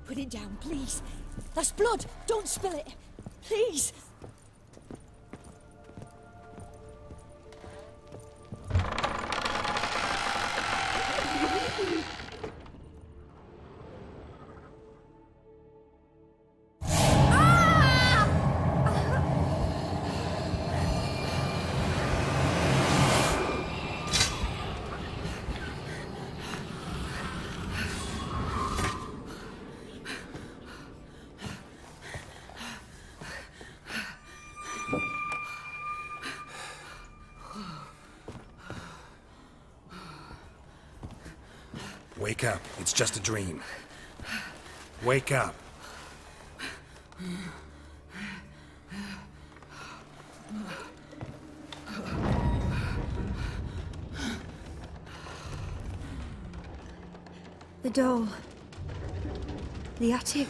Put it down, please. That's blood! Don't spill it! Please! Wake up. It's just a dream. Wake up. The doll. The attic.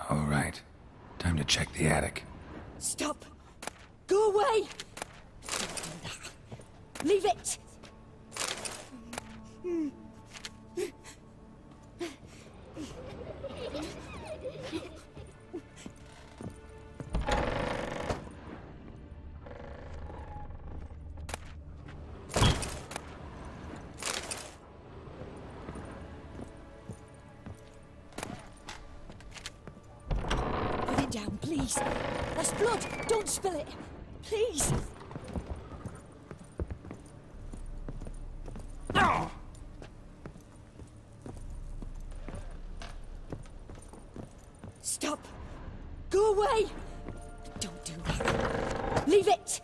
All right. Time to check the attic. Stop! Go away! Don't do that. Leave it! Put it down, please. That's blood! Don't spill it! Please! No! Stop! Go away! Don't do that. Leave it!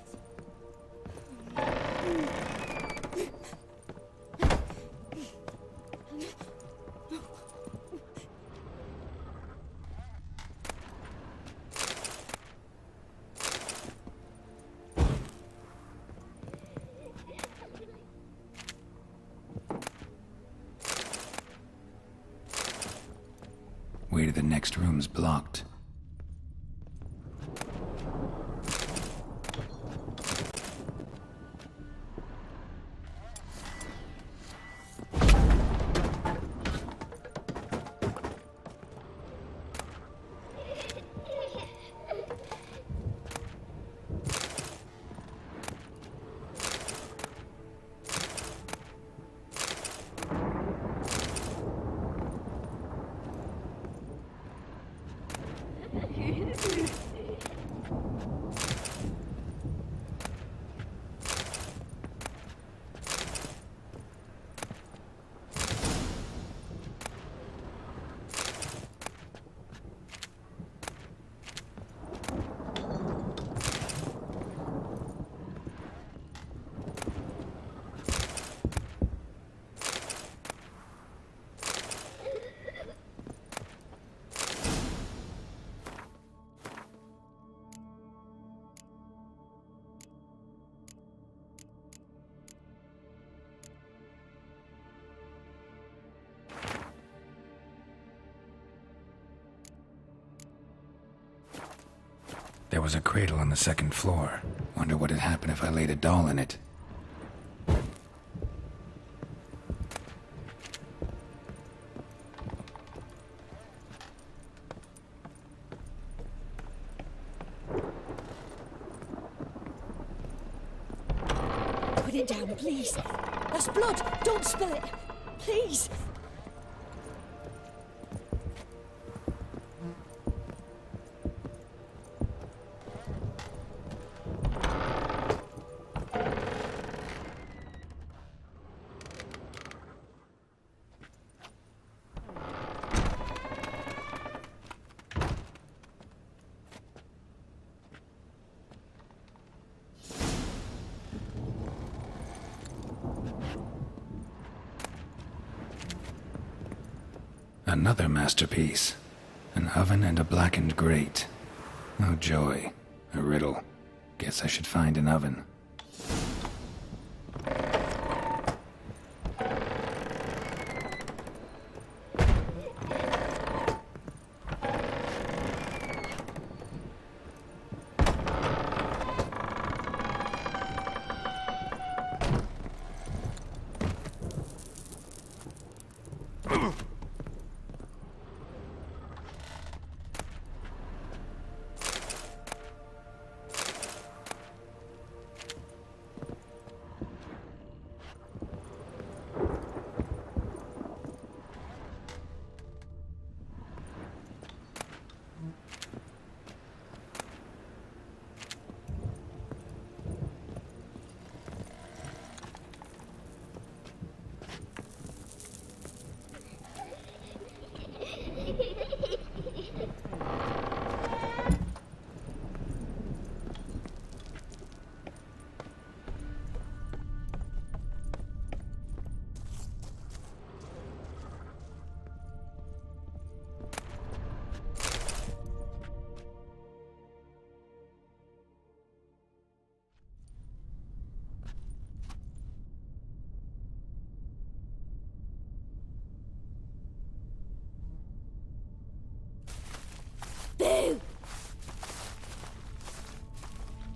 Way to the next room's blocked. There was a cradle on the second floor. Wonder what had happened if I laid a doll in it. Put it down, please. That's blood! Don't spill it! Please! Another masterpiece. An oven and a blackened grate. Oh joy. A riddle. Guess I should find an oven.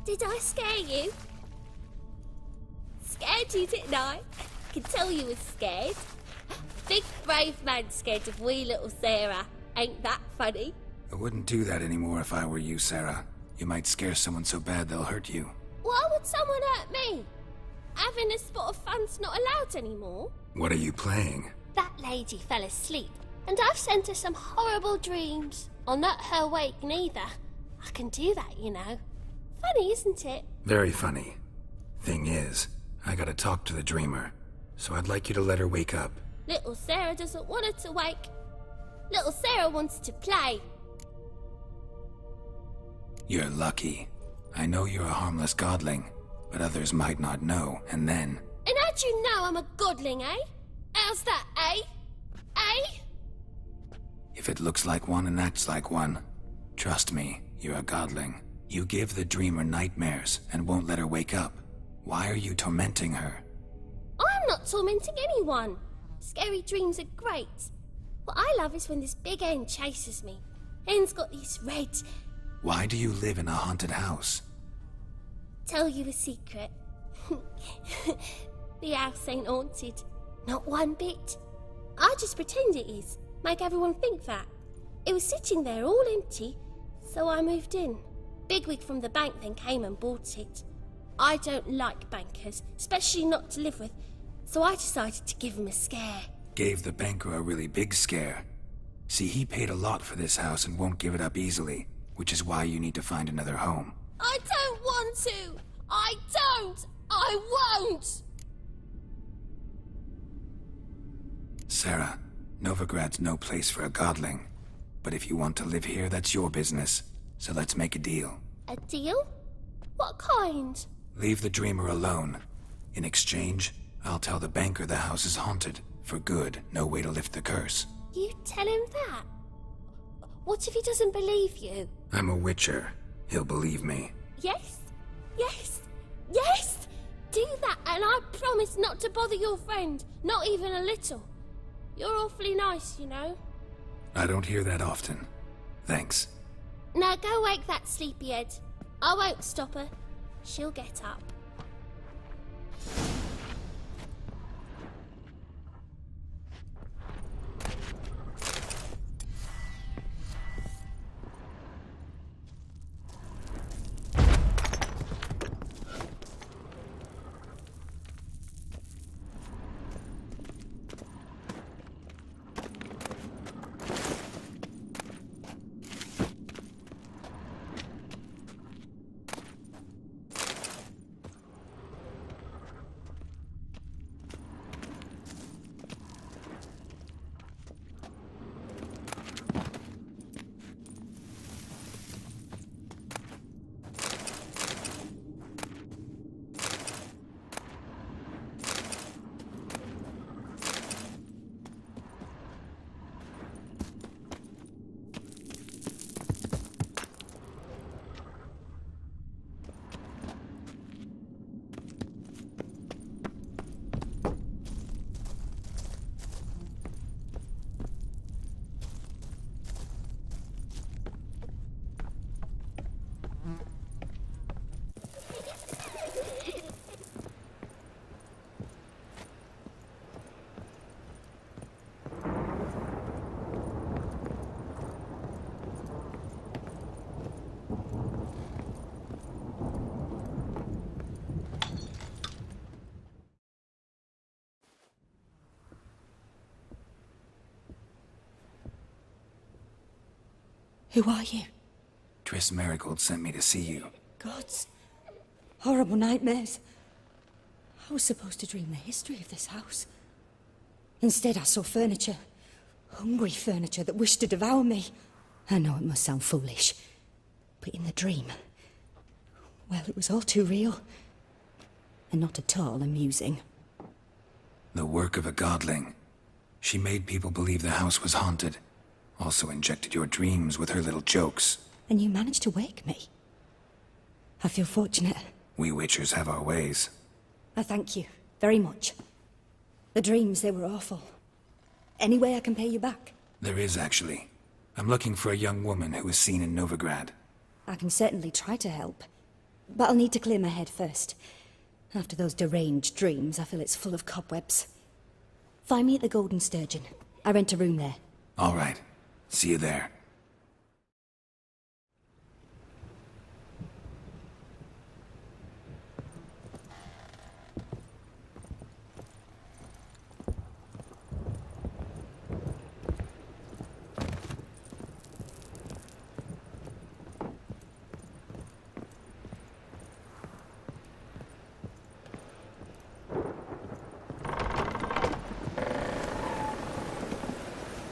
Did I scare you? Scared you, didn't I? I can tell you was scared. Big brave man scared of wee little Sarah. Ain't that funny? I wouldn't do that anymore if I were you, Sarah. You might scare someone so bad they'll hurt you. Why would someone hurt me? Having a spot of fun's not allowed anymore. What are you playing? That lady fell asleep, and I've sent her some horrible dreams. I'll not her wake neither. I can do that, you know. Funny, isn't it? Very funny. Thing is, I gotta talk to the dreamer, so I'd like you to let her wake up. Little Sarah doesn't want her to wake. Little Sarah wants to play. You're lucky. I know you're a harmless godling, but others might not know, and then... And how'd you know I'm a godling, eh? How's that, eh? Eh? If it looks like one and acts like one, trust me, you're a godling. You give the dreamer nightmares and won't let her wake up. Why are you tormenting her? I'm not tormenting anyone. Scary dreams are great. What I love is when this big hen chases me. Hen's got these red... Why do you live in a haunted house? Tell you a secret. The house ain't haunted. Not one bit. I just pretend it is. Make everyone think that. It was sitting there all empty, so I moved in. Bigwig from the bank then came and bought it. I don't like bankers, especially not to live with, so I decided to give him a scare. Gave the banker a really big scare. See, he paid a lot for this house and won't give it up easily, which is why you need to find another home. I don't want to! I don't! I won't! Sarah, Novigrad's no place for a godling. But if you want to live here, that's your business. So let's make a deal. A deal? What kind? Leave the dreamer alone. In exchange, I'll tell the banker the house is haunted. For good, no way to lift the curse. You tell him that? What if he doesn't believe you? I'm a witcher. He'll believe me. Yes? Yes? Yes! Do that, and I promise not to bother your friend. Not even a little. You're awfully nice, you know. I don't hear that often. Thanks. Now go wake that sleepyhead. I won't stop her. She'll get up. Who are you? Triss Marigold sent me to see you. Gods. Horrible nightmares. I was supposed to dream the history of this house. Instead, I saw furniture. Hungry furniture that wished to devour me. I know it must sound foolish, but in the dream, well, it was all too real. And not at all amusing. The work of a godling. She made people believe the house was haunted. Also injected your dreams with her little jokes. And you managed to wake me. I feel fortunate. We witchers have our ways. I thank you very much. The dreams, they were awful. Any way I can pay you back? There is, actually. I'm looking for a young woman who was seen in Novigrad. I can certainly try to help. but I'll need to clear my head first. After those deranged dreams, I feel it's full of cobwebs. Find me at the Golden Sturgeon. I rent a room there. All right. See you there.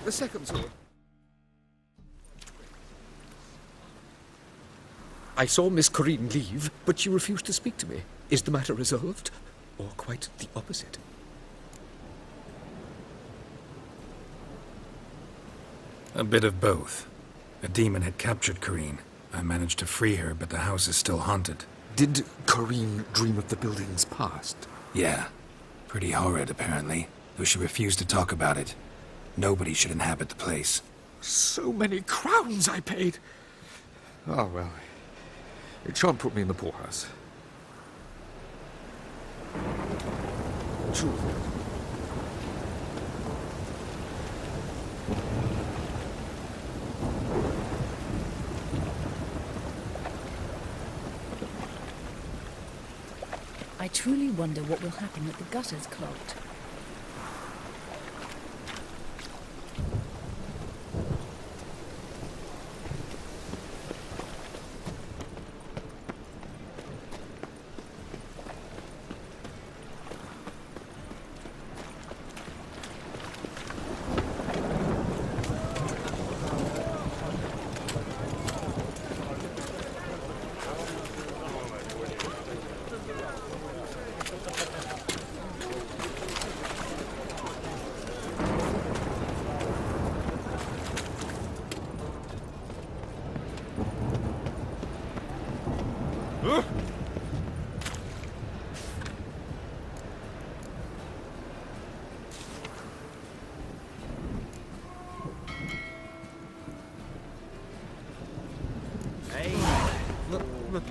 The second sword. I saw Miss Corinne leave, but she refused to speak to me. Is the matter resolved? Or quite the opposite? A bit of both. A demon had captured Corinne. I managed to free her, but the house is still haunted. Did Corinne dream of the building's past? Yeah. Pretty horrid, apparently, though she refused to talk about it. Nobody should inhabit the place. So many crowns I paid. Oh, well. It shan't put me in the poorhouse. True. I truly wonder what will happen with the gutters clogged.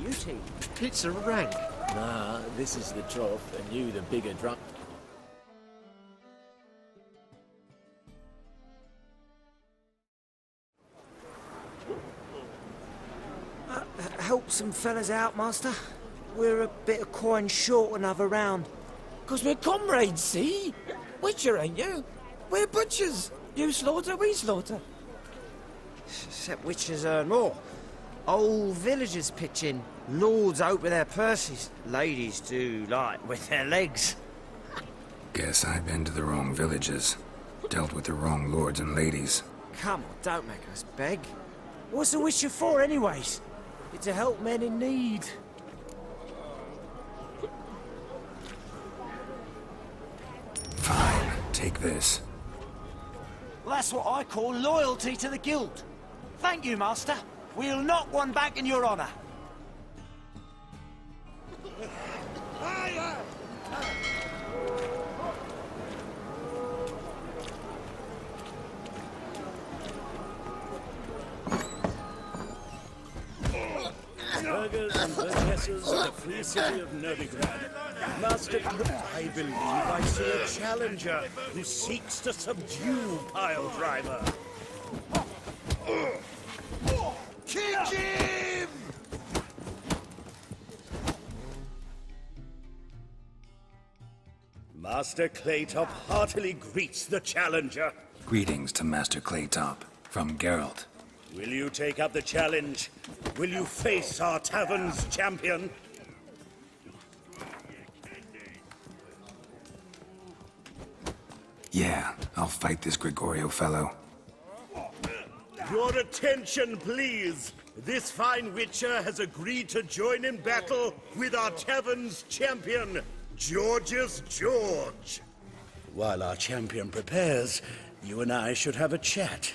Beauty. It's a rank. Nah, this is the trough, and you the bigger drunk. Help some fellas out, Master. We're a bit of coin short another round. 'Cause we're comrades, see? Witcher, ain't you? We're butchers. You slaughter, we slaughter. Except witches earn more. Old villagers pitch in. Lords out with their purses. Ladies do like with their legs. Guess I've been to the wrong villages. Dealt with the wrong lords and ladies. Come on, don't make us beg. What's a witcher for, anyways? It's to help men in need. Fine, take this. Well, that's what I call loyalty to the guild. Thank you, Master. We'll knock one back in your honor. Burghers and burgesses of the free city of Novigrad. Master, I believe I see a challenger who seeks to subdue Pile Driver. Kick him! Master Claytop heartily greets the challenger. Greetings to Master Claytop, from Geralt. Will you take up the challenge? Will you face our tavern's champion? Yeah, I'll fight this Gregorio fellow. Your attention, please. This fine witcher has agreed to join in battle with our tavern's champion, George's George. While our champion prepares, you and I should have a chat.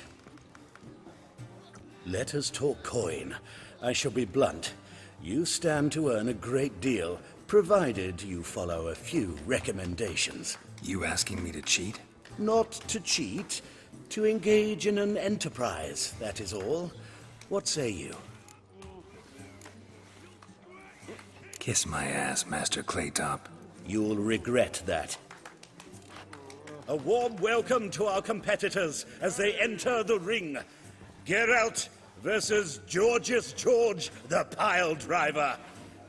Let us talk coin. I shall be blunt. You stand to earn a great deal, provided you follow a few recommendations. You asking me to cheat? Not to cheat, to engage in an enterprise, that is all. What say you? Kiss my ass, Master Claytop. You'll regret that. A warm welcome to our competitors as they enter the ring. Geralt versus Georgius George, the pile driver.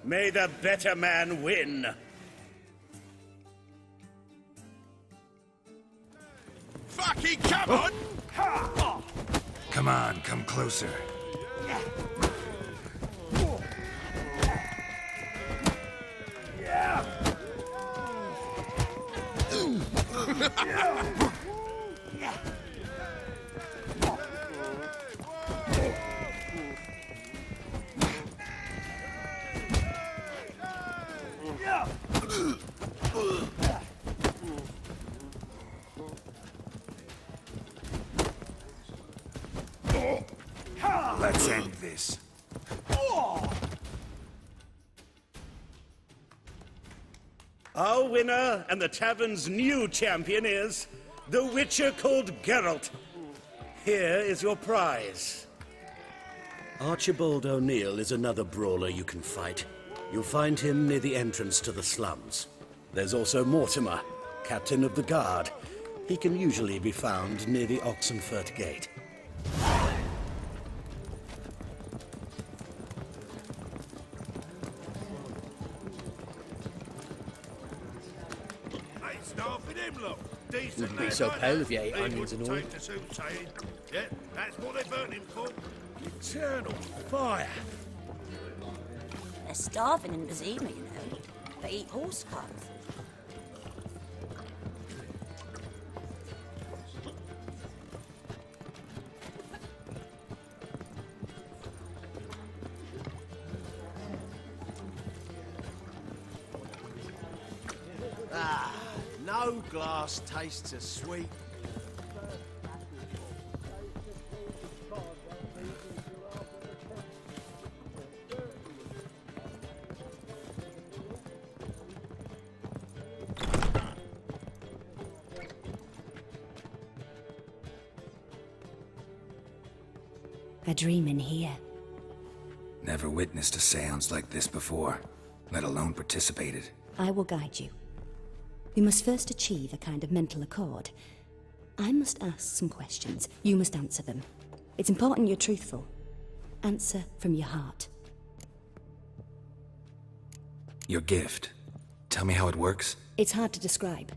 May the better man win. Fucking come on! Come on, come closer. Let's end this. Our winner and the tavern's new champion is the Witcher called Geralt. Here is your prize. Archibald O'Neill is another brawler you can fight. You'll find him near the entrance to the slums. There's also Mortimer, captain of the guard. He can usually be found near the Oxenfurt Gate. Wouldn't be so pale if you ate onions and all. Yeah, that's what they burn him for. Eternal fire. They're starving in Bazima, you know. They eat horse cubs. No glass tastes as sweet. A dream in here. Never witnessed a seance like this before, let alone participated. I will guide you. We must first achieve a kind of mental accord. I must ask some questions. You must answer them. It's important you're truthful. Answer from your heart. Your gift. Tell me how it works. It's hard to describe.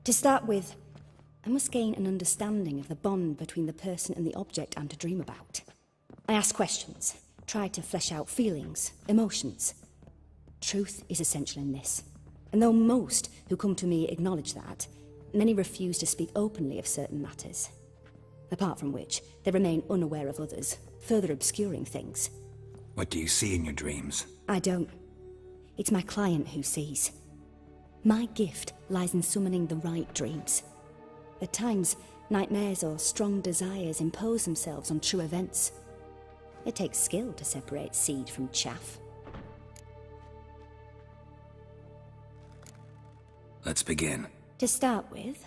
To start with, I must gain an understanding of the bond between the person and the object I'm to dream about. I ask questions, try to flesh out feelings, emotions. Truth is essential in this. And though most who come to me acknowledge that, many refuse to speak openly of certain matters. Apart from which, they remain unaware of others, further obscuring things. What do you see in your dreams? I don't. It's my client who sees. My gift lies in summoning the right dreams. At times, nightmares or strong desires impose themselves on true events. It takes skill to separate seed from chaff. Let's begin. To start with,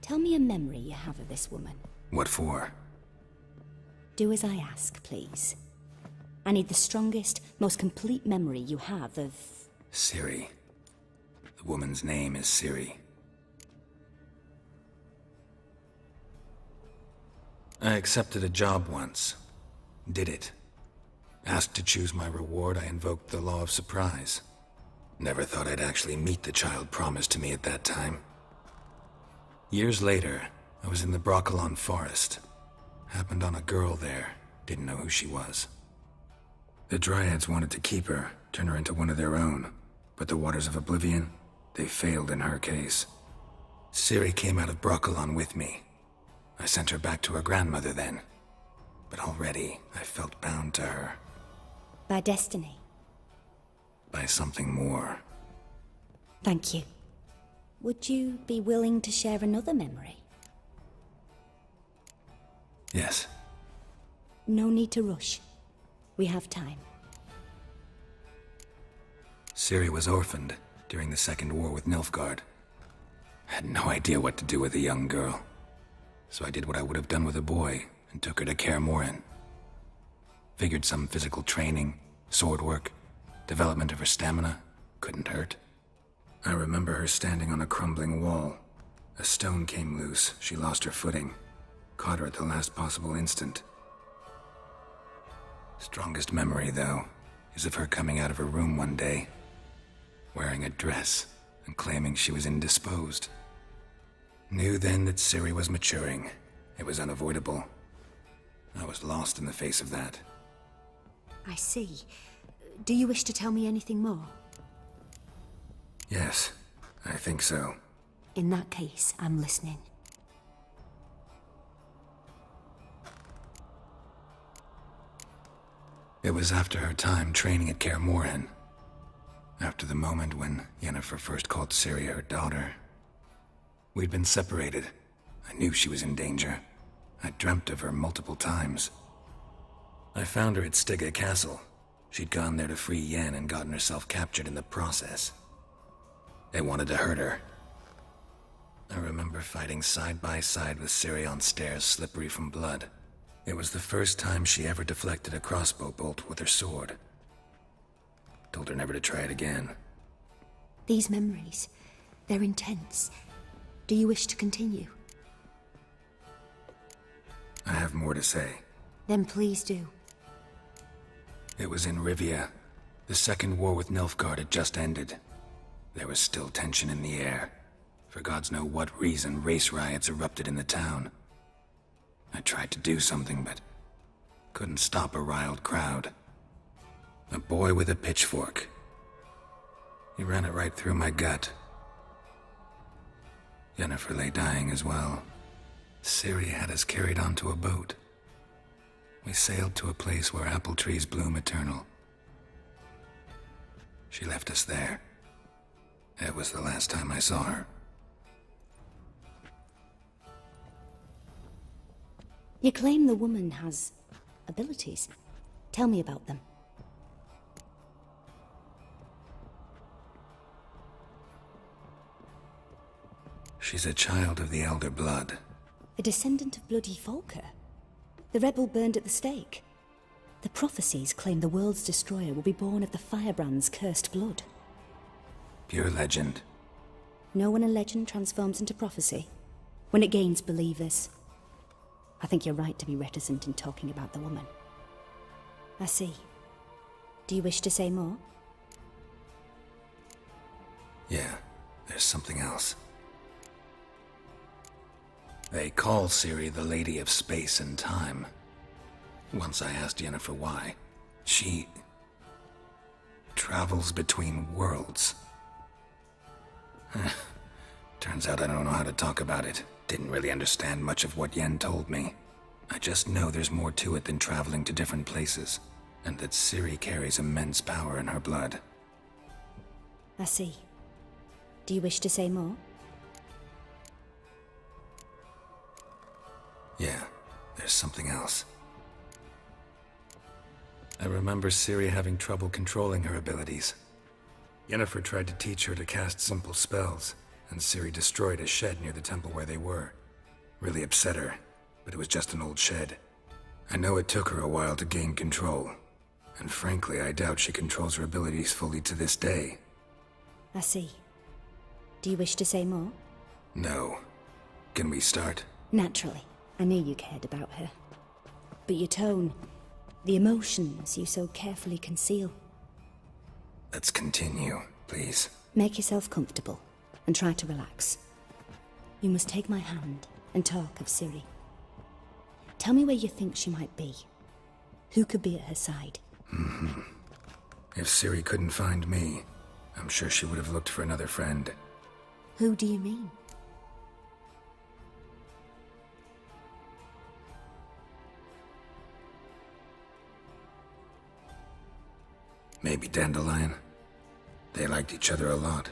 tell me a memory you have of this woman. What for? Do as I ask, please. I need the strongest, most complete memory you have of... Ciri. The woman's name is Ciri. I accepted a job once. Did it. Asked to choose my reward, I invoked the law of surprise. Never thought I'd actually meet the child promised to me at that time. Years later, I was in the Broccolon forest. Happened on a girl there. Didn't know who she was. The Dryads wanted to keep her, turn her into one of their own. But the Waters of Oblivion, they failed in her case. Ciri came out of Broccolon with me. I sent her back to her grandmother then. But already, I felt bound to her. By destiny. By something more. Thank you. Would you be willing to share another memory? Yes. No need to rush. We have time. Ciri was orphaned during the Second War with Nilfgaard. Had no idea what to do with a young girl. So I did what I would have done with a boy and took her to Kaer Morhen. Figured some physical training, sword work, Development of her stamina couldn't hurt. I remember her standing on a crumbling wall. A stone came loose, she lost her footing. Caught her at the last possible instant. Strongest memory, though, is of her coming out of her room one day, wearing a dress and claiming she was indisposed. Knew then that Ciri was maturing. It was unavoidable. I was lost in the face of that. I see. Do you wish to tell me anything more? Yes, I think so. In that case, I'm listening. It was after her time training at Kaer Morhen. After the moment when Yennefer first called Ciri her daughter. We'd been separated. I knew she was in danger. I dreamt of her multiple times. I found her at Stygia Castle. She'd gone there to free Yen and gotten herself captured in the process. They wanted to hurt her. I remember fighting side by side with Ciri on stairs slippery from blood. It was the first time she ever deflected a crossbow bolt with her sword. Told her never to try it again. These memories, they're intense. Do you wish to continue? I have more to say. Then please do. It was in Rivia. The second war with Nilfgaard had just ended. There was still tension in the air. For gods know what reason, race riots erupted in the town. I tried to do something, but couldn't stop a riled crowd. A boy with a pitchfork. He ran it right through my gut. Yennefer lay dying as well. Ciri had us carried onto a boat. We sailed to a place where apple trees bloom eternal. She left us there. It was the last time I saw her. You claim the woman has abilities. Tell me about them. She's a child of the Elder Blood. A descendant of bloody Volker. The rebel burned at the stake. The prophecies claim the world's destroyer will be born of the firebrand's cursed blood. Pure legend. Know when a legend transforms into prophecy? When it gains believers. I think you're right to be reticent in talking about the woman. I see. Do you wish to say more? Yeah, there's something else. They call Ciri the Lady of Space and Time. Once I asked Yennefer why. She travels between worlds. Turns out I don't know how to talk about it. Didn't really understand much of what Yen told me. I just know there's more to it than traveling to different places, and that Ciri carries immense power in her blood. I see. Do you wish to say more? Yeah, there's something else. I remember Ciri having trouble controlling her abilities. Yennefer tried to teach her to cast simple spells, and Ciri destroyed a shed near the temple where they were. Really upset her, but it was just an old shed. I know it took her a while to gain control, and frankly, I doubt she controls her abilities fully to this day. I see. Do you wish to say more? No. Can we start? Naturally. I knew you cared about her. But your tone, the emotions you so carefully conceal. Let's continue, please. Make yourself comfortable, and try to relax. You must take my hand and talk of Ciri. Tell me where you think she might be. Who could be at her side? If Ciri couldn't find me, I'm sure she would have looked for another friend. Who do you mean? Maybe Dandelion. They liked each other a lot.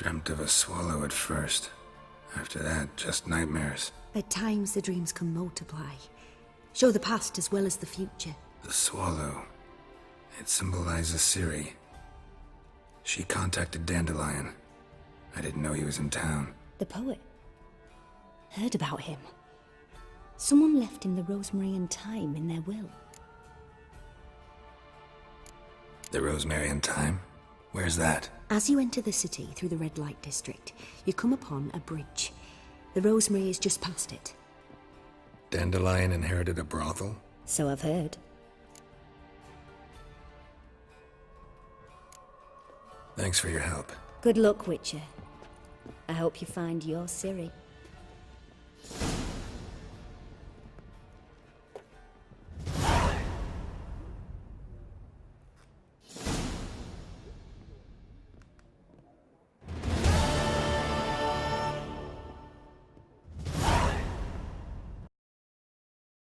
Dreamt of a swallow at first. After that, just nightmares. At times, the dreams can multiply. Show the past as well as the future. The swallow. It symbolizes Ciri. She contacted Dandelion. I didn't know he was in town. The poet. Heard about him. Someone left him the rosemary and thyme in their will. The rosemary and thyme? Where's that? As you enter the city through the red light district, you come upon a bridge. The rosemary is just past it. Dandelion inherited a brothel? So I've heard. Thanks for your help. Good luck, Witcher. I hope you find your Ciri.